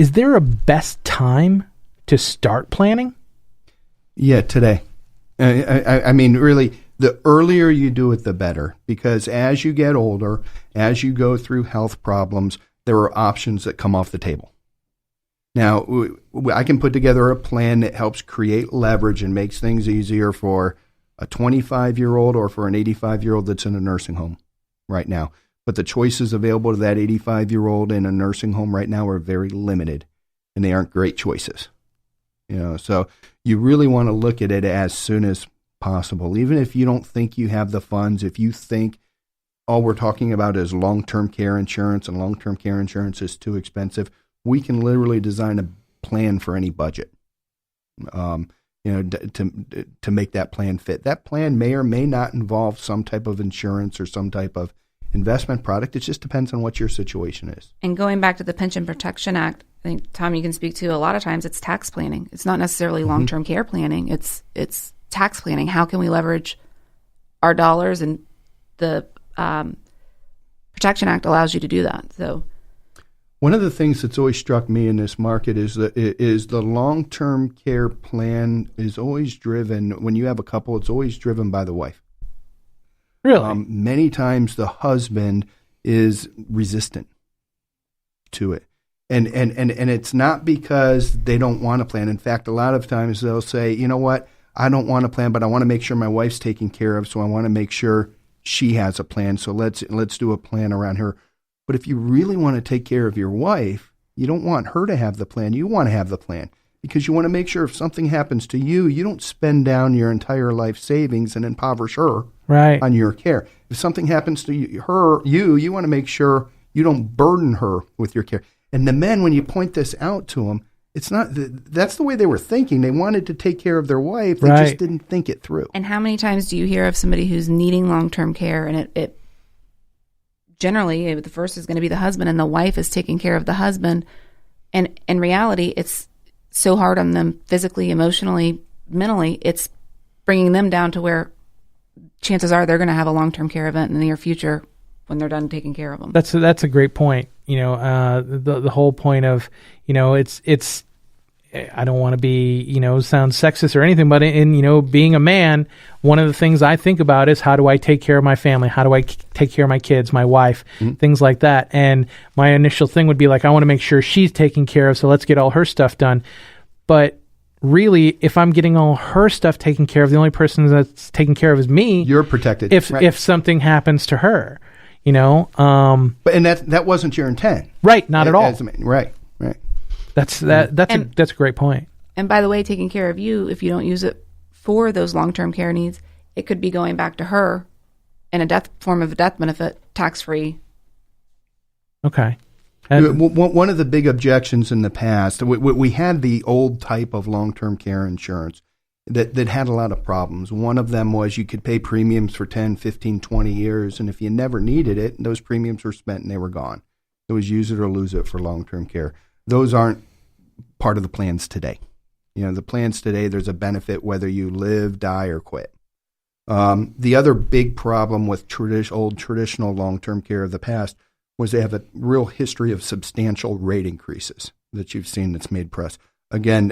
Is there a best time to start planning? Yeah, today. I mean, really, the earlier you do it, the better. Because as you get older, as you go through health problems, there are options that come off the table. Now, I can put together a plan that helps create leverage and makes things easier for a 25-year-old or for an 85-year-old that's in a nursing home right now. But the choices available to that 85-year-old in a nursing home right now are very limited, and they aren't great choices. So you really want to look at it as soon as possible. Even if you don't think you have the funds, if you think all we're talking about is long-term care insurance and long-term care insurance is too expensive, we can literally design a plan for any budget. To make that plan fit. That plan may or may not involve some type of insurance or some type of investment product. It just depends on what your situation is. And going back to the Pension Protection Act, I think, Tom, you can speak to, a lot of times it's tax planning. It's not necessarily long-term care planning. It's tax planning. How can we leverage our dollars? And the Protection Act allows you to do that. So, one of the things that's always struck me in this market is the long-term care plan is always driven, when you have a couple, it's always driven by the wife. Really? Many times the husband is resistant to it. And it's not because they don't want to plan. In fact, a lot of times they'll say, you know what, I don't want to plan, but I want to make sure my wife's taken care of, so I want to make sure she has a plan, so let's do a plan around her. But if you really want to take care of your wife, you don't want her to have the plan. You want to have the plan because you want to make sure if something happens to you, you don't spend down your entire life savings and impoverish her on your care. If something happens to you want to make sure you don't burden her with your care. And the men, when you point this out to them, it's not that's the way they were thinking. They wanted to take care of their wife. They just didn't think it through. And how many times do you hear of somebody who's needing long-term care and it generally, the first is going to be the husband, and the wife is taking care of the husband. And in reality, it's so hard on them physically, emotionally, mentally. It's bringing them down to where chances are they're going to have a long-term care event in the near future when they're done taking care of them. That's a great point. The whole point of, it's I don't want to be, sound sexist or anything, but in, being a man, one of the things I think about is how do I take care of my family? How do I take care of my kids, my wife, things like that? And my initial thing would be like, I want to make sure she's taken care of, so let's get all her stuff done. But really, if I'm getting all her stuff taken care of, the only person that's taken care of is me. You're protected. If something happens to her, But that wasn't your intent. Right, not at all. Right. That's a great point. And by the way, taking care of you, if you don't use it for those long-term care needs, it could be going back to her in a form of a death benefit, tax-free. Okay. One of the big objections in the past, we had the old type of long-term care insurance that had a lot of problems. One of them was you could pay premiums for 10, 15, 20 years, and if you never needed it, those premiums were spent and they were gone. It was use it or lose it for long-term care. Those aren't part of the plans today. The plans today, there's a benefit whether you live, die, or quit. The other big problem with old traditional long-term care of the past was they have a real history of substantial rate increases that you've seen that's made press. Again,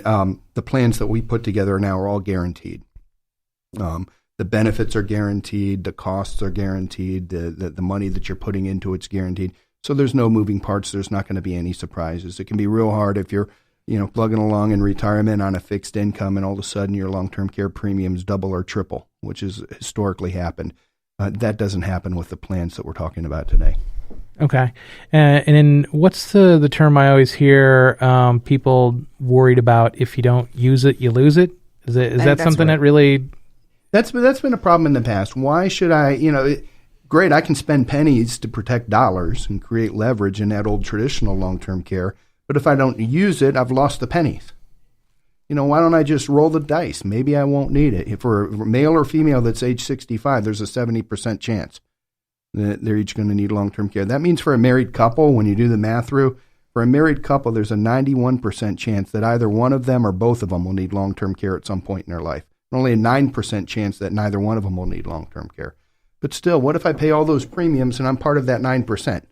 the plans that we put together now are all guaranteed. The benefits are guaranteed, the costs are guaranteed, the money that you're putting into it's guaranteed. So there's no moving parts. There's not going to be any surprises. It can be real hard if you're, plugging along in retirement on a fixed income and all of a sudden your long-term care premiums double or triple, which has historically happened. That doesn't happen with the plans that we're talking about today. Okay. And then what's the term I always hear people worried about? If you don't use it, you lose it? Is that something that really... That's been a problem in the past. Why should I, great, I can spend pennies to protect dollars and create leverage in that old traditional long-term care, but if I don't use it, I've lost the pennies. Why don't I just roll the dice? Maybe I won't need it. If for a male or female that's age 65, there's a 70% chance that they're each going to need long-term care. That means for a married couple, when you do the math through, for a married couple, there's a 91% chance that either one of them or both of them will need long-term care at some point in their life. Only a 9% chance that neither one of them will need long-term care. But still, what if I pay all those premiums and I'm part of that 9%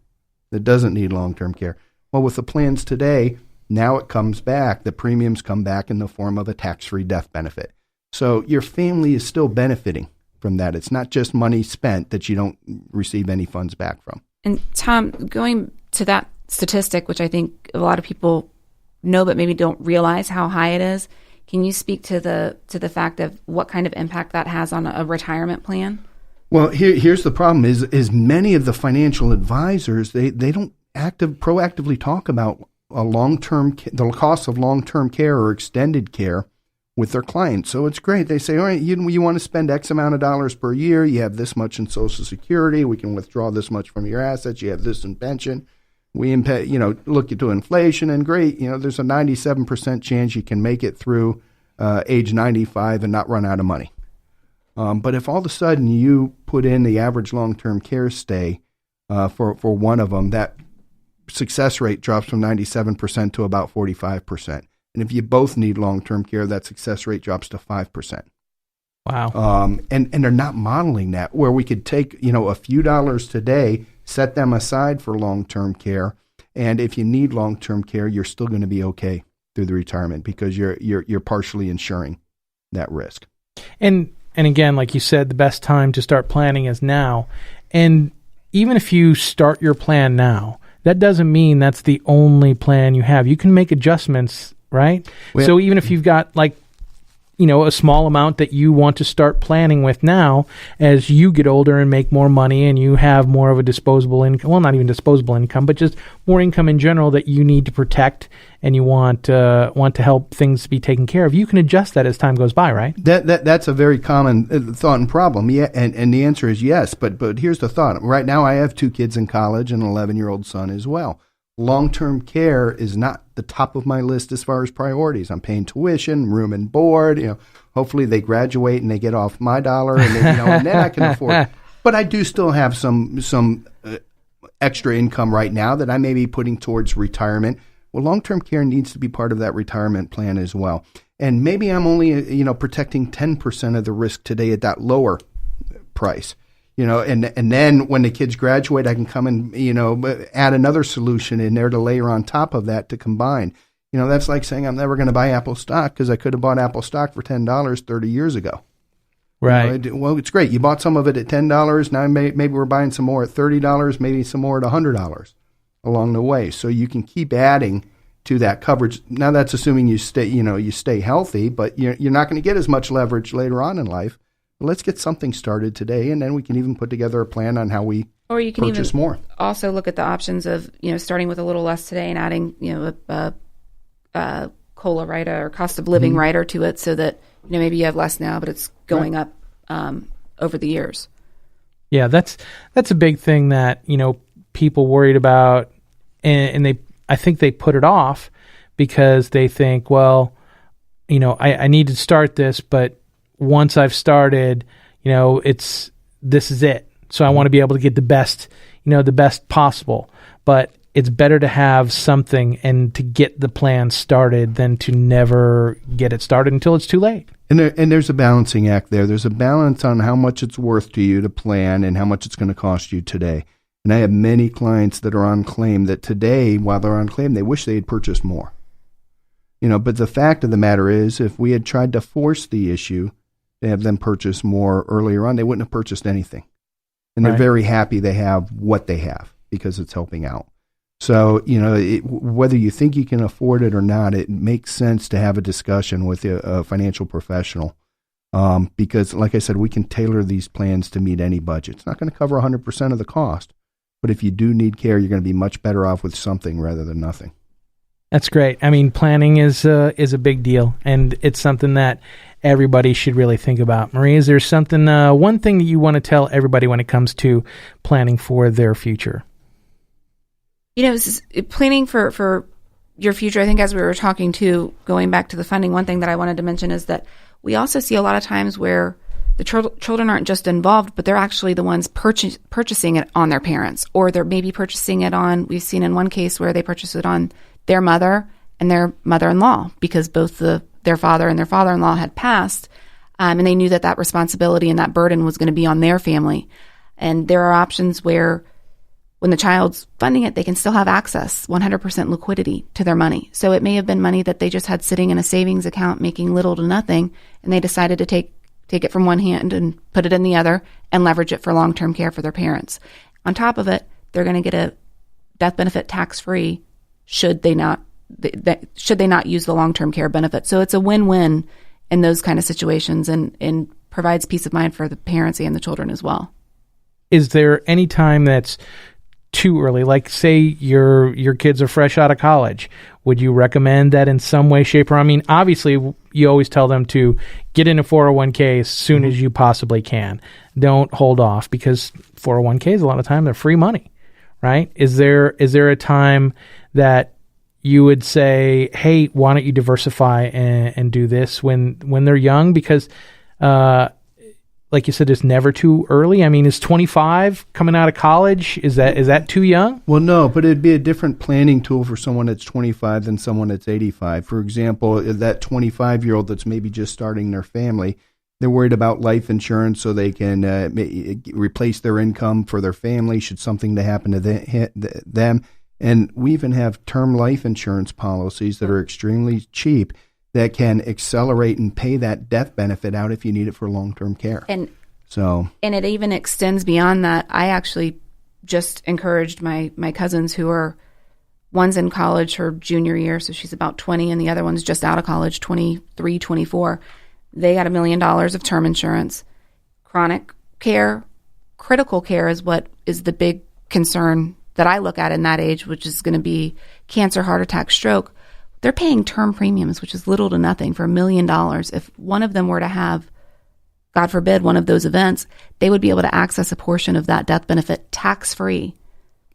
that doesn't need long-term care? Well, with the plans today, Now it comes back, the premiums come back in the form of a tax-free death benefit. So your family is still benefiting from that. It's not just money spent that you don't receive any funds back from. And Tom, going to that statistic, which I think a lot of people know but maybe don't realize how high it is, can you speak to the fact of what kind of impact that has on a retirement plan? Well, here's the problem: is many of the financial advisors they don't proactively talk about the cost of long-term care or extended care with their clients. So it's great. They say, all right, you want to spend X amount of dollars per year. You have this much in Social Security. We can withdraw this much from your assets. You have this in pension. We look into inflation, and great. There's a 97% chance you can make it through age 95 and not run out of money. But if all of a sudden you put in the average long-term care stay for one of them, that success rate drops from 97% to about 45%. And if you both need long-term care, that success rate drops to 5%. Wow. And they're not modeling that, where we could take, a few dollars today, set them aside for long-term care. And if you need long-term care, you're still going to be okay through the retirement because you're partially insuring that risk. And again, like you said, the best time to start planning is now. And even if you start your plan now, that doesn't mean that's the only plan you have. You can make adjustments, right? Well, so even if you've got a small amount that you want to start planning with now, as you get older and make more money and you have more of a disposable income, well, not even disposable income, but just more income in general that you need to protect and you want to help things be taken care of, you can adjust that as time goes by, right? That's a very common thought and problem. Yeah, and the answer is yes, but here's the thought. Right now I have 2 kids in college and an 11-year-old son as well. Long-term care is not the top of my list as far as priorities. I'm paying tuition, room and board. Hopefully they graduate and they get off my dollar, and then I can afford. But I do still have some extra income right now that I may be putting towards retirement. Well, long-term care needs to be part of that retirement plan as well. And maybe I'm only protecting 10% of the risk today at that lower price. And then when the kids graduate, I can come and, add another solution in there to layer on top of that to combine. That's like saying I'm never going to buy Apple stock because I could have bought Apple stock for $10 30 years ago. Right. Well, it's great. You bought some of it at $10. Now maybe we're buying some more at $30, maybe some more at $100 along the way. So you can keep adding to that coverage. Now that's assuming you stay healthy, but you're not going to get as much leverage later on in life. Let's get something started today, and then we can even put together a plan on how we or you can purchase even more. Also look at the options of starting with a little less today and adding a COLA rider or cost of living rider to it, so that maybe you have less now, but it's going up over the years. Yeah, that's a big thing that people worried about, and I think they put it off because they think, well, I need to start this, but once I've started, this is it. So I want to be able to get the best possible. But it's better to have something and to get the plan started than to never get it started until it's too late. And there's a balancing act there. There's a balance on how much it's worth to you to plan and how much it's going to cost you today. And I have many clients that are on claim that today, while they're on claim, they wish they had purchased more. But the fact of the matter is, if we had tried to force the issue to have them purchase more earlier on, they wouldn't have purchased anything. And they're very happy they have what they have because it's helping out. So, whether you think you can afford it or not, it makes sense to have a discussion with a financial professional because, like I said, we can tailor these plans to meet any budget. It's not going to cover 100% of the cost, but if you do need care, you're going to be much better off with something rather than nothing. That's great. I mean, planning is a big deal, and it's something that everybody should really think about. Marie, is there something, one thing that you want to tell everybody when it comes to planning for their future? Planning for your future, I think as we were talking to, going back to the funding, one thing that I wanted to mention is that we also see a lot of times where the children aren't just involved, but they're actually the ones purchasing it on their parents, or they're maybe purchasing it on, we've seen in one case where they purchased it on their mother and their mother-in-law because both their father and their father-in-law had passed, and they knew that responsibility and that burden was going to be on their family. And there are options where when the child's funding it, they can still have access, 100% liquidity to their money. So it may have been money that they just had sitting in a savings account making little to nothing, and they decided to take it from one hand and put it in the other and leverage it for long-term care for their parents. On top of it, they're going to get a death benefit tax-free should they not use the long-term care benefit. So it's a win-win in those kind of situations, and provides peace of mind for the parents and the children as well. Is there any time that's too early? Like, say your kids are fresh out of college. Would you recommend that in some way, shape, or I mean, obviously, you always tell them to get in a 401k as soon as you possibly can. Don't hold off, because 401ks, a lot of time, they're free money, right? Is there a time that you would say, hey, why don't you diversify and do this when they're young? Because, like you said, it's never too early. I mean, is 25 coming out of college, is that too young? Well, no, but it'd be a different planning tool for someone that's 25 than someone that's 85. For example, that 25-year-old that's maybe just starting their family, they're worried about life insurance so they can replace their income for their family should something to happen to them. And we even have term life insurance policies that are extremely cheap that can accelerate and pay that death benefit out if you need it for long-term care. And it even extends beyond that. I actually just encouraged my cousins who are, one's in college her junior year, so she's about 20, and the other one's just out of college, 23, 24. They got $1 million of term insurance. Chronic care, critical care is what is the big concern that I look at in that age, which is going to be cancer, heart attack, stroke. They're paying term premiums, which is little to nothing, for $1 million. If one of them were to have, God forbid, one of those events, they would be able to access a portion of that death benefit tax-free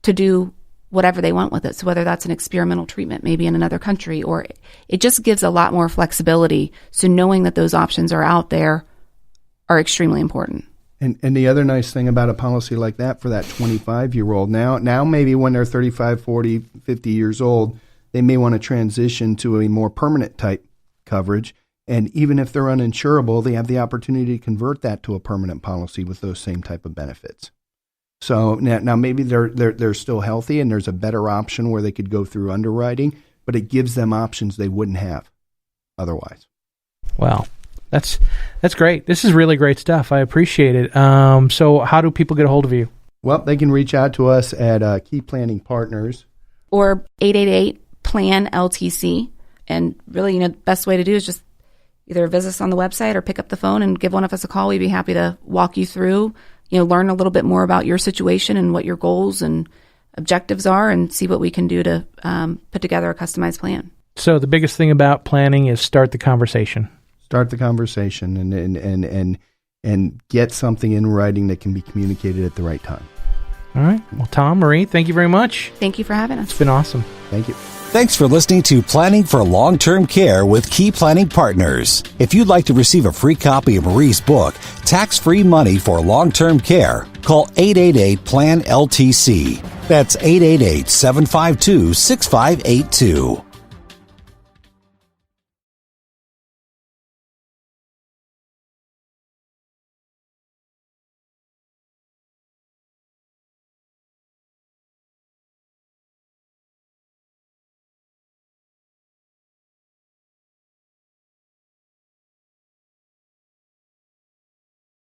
to do whatever they want with it. So whether that's an experimental treatment, maybe in another country, or it just gives a lot more flexibility. So knowing that those options are out there are extremely important. And the other nice thing about a policy like that for that 25-year-old, now maybe when they're 35, 40, 50 years old, they may want to transition to a more permanent type coverage. And even if they're uninsurable, they have the opportunity to convert that to a permanent policy with those same type of benefits. So now maybe they're still healthy and there's a better option where they could go through underwriting, but it gives them options they wouldn't have otherwise. Wow. That's great. This is really great stuff. I appreciate it. So how do people get a hold of you? Well, they can reach out to us at Key Planning Partners. Or 888-PLAN-LTC. And really, the best way to do is just either visit us on the website or pick up the phone and give one of us a call. We'd be happy to walk you through, learn a little bit more about your situation and what your goals and objectives are, and see what we can do to put together a customized plan. So the biggest thing about planning is start the conversation. Start the conversation and get something in writing that can be communicated at the right time. All right. Well, Tom, Marie, thank you very much. Thank you for having us. It's been awesome. Thank you. Thanks for listening to Planning for Long-Term Care with Key Planning Partners. If you'd like to receive a free copy of Marie's book, Tax-Free Money for Long-Term Care, call 888-PLAN-LTC. That's 888-752-6582.